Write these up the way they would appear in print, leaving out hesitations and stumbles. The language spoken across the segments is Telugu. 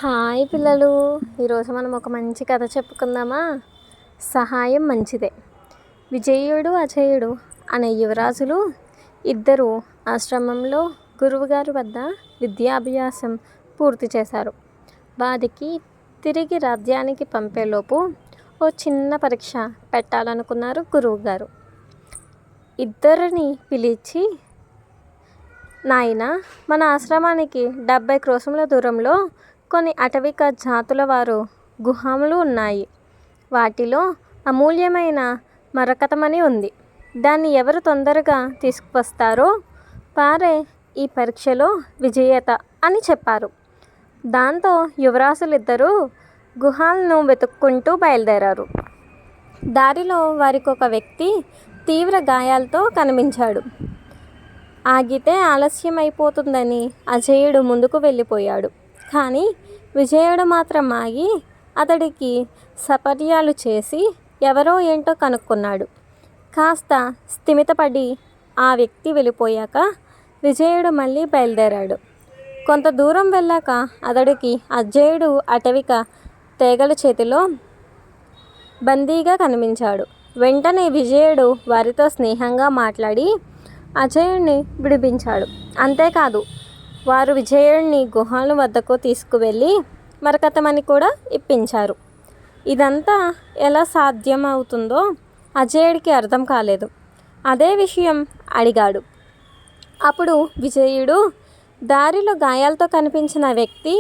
హాయ్ పిల్లలు, ఈరోజు మనం ఒక మంచి కథ చెప్పుకుందామా. సహాయం మంచిదే. విజయుడు అజయుడు అనే యువరాజులు ఇద్దరు ఆశ్రమంలో గురువుగారి వద్ద విద్యాభ్యాసం పూర్తి చేశారు. వారికి తిరిగి రాజ్యానికి పంపేలోపు ఓ చిన్న పరీక్ష పెట్టాలనుకున్నారు గురువుగారు. ఇద్దరిని పిలిచి, నాయనా, మన ఆశ్రమానికి 70 క్రోశముల దూరంలో కొన్ని అటవిక జాతుల వారు గుహములు ఉన్నాయి. వాటిలో అమూల్యమైన మరకతమణి ఉంది. దాన్ని ఎవరు తొందరగా తీసుకువస్తారో వారే ఈ పరీక్షలో విజేత అని చెప్పారు. దాంతో యువరాజులిద్దరూ గుహలను వెతుక్కుంటూ బయలుదేరారు. దారిలో వారికి ఒక వ్యక్తి తీవ్ర గాయాలతో కనిపించాడు. ఆగితే ఆలస్యం అయిపోతుందని అజయుడు ముందుకు వెళ్ళిపోయాడు. కానీ విజయుడు మాత్రం ఆగి అతడికి సపర్యాలు చేసి ఎవరో ఏంటో కనుక్కున్నాడు. కాస్త స్థిమితపడి ఆ వ్యక్తి వెళ్ళిపోయాక విజయుడు మళ్ళీ బయలుదేరాడు. కొంత దూరం వెళ్ళాక అతడికి అజయుడు అటవిక తీగల చేతిలో బందీగా కనిపించాడు. వెంటనే విజయుడు వారితో స్నేహంగా మాట్లాడి అజయుడిని విడిపించాడు. అంతేకాదు, వారు విజయుడిని గుహల వద్దకు తీసుకువెళ్ళి మరకతమణి కూడా ఇప్పించారు. ఇదంతా ఎలా సాధ్యమవుతుందో అజయుడికి అర్థం కాలేదు. అదే విషయం అడిగాడు. అప్పుడు విజయుడు, దారిలో గాయాలతో కనిపించిన వ్యక్తి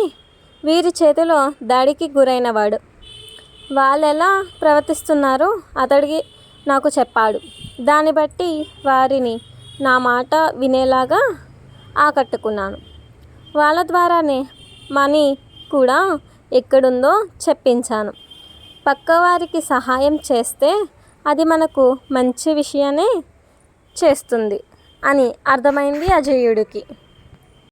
వీరి చేతిలో దాడికి గురైనవాడు. వాళ్ళెలా ప్రవర్తిస్తున్నారో అతడికి నాకు చెప్పాడు. దాన్ని బట్టి వారిని నా మాట వినేలాగా ఆకట్టుకున్నాను. వాళ్ళ ద్వారానే మనీ కూడా ఎక్కడుందో చెప్పించాను. పక్కవారికి సహాయం చేస్తే అది మనకు మంచి విషయాన్నే చేస్తుంది అని అర్థమైంది అజయుడికి.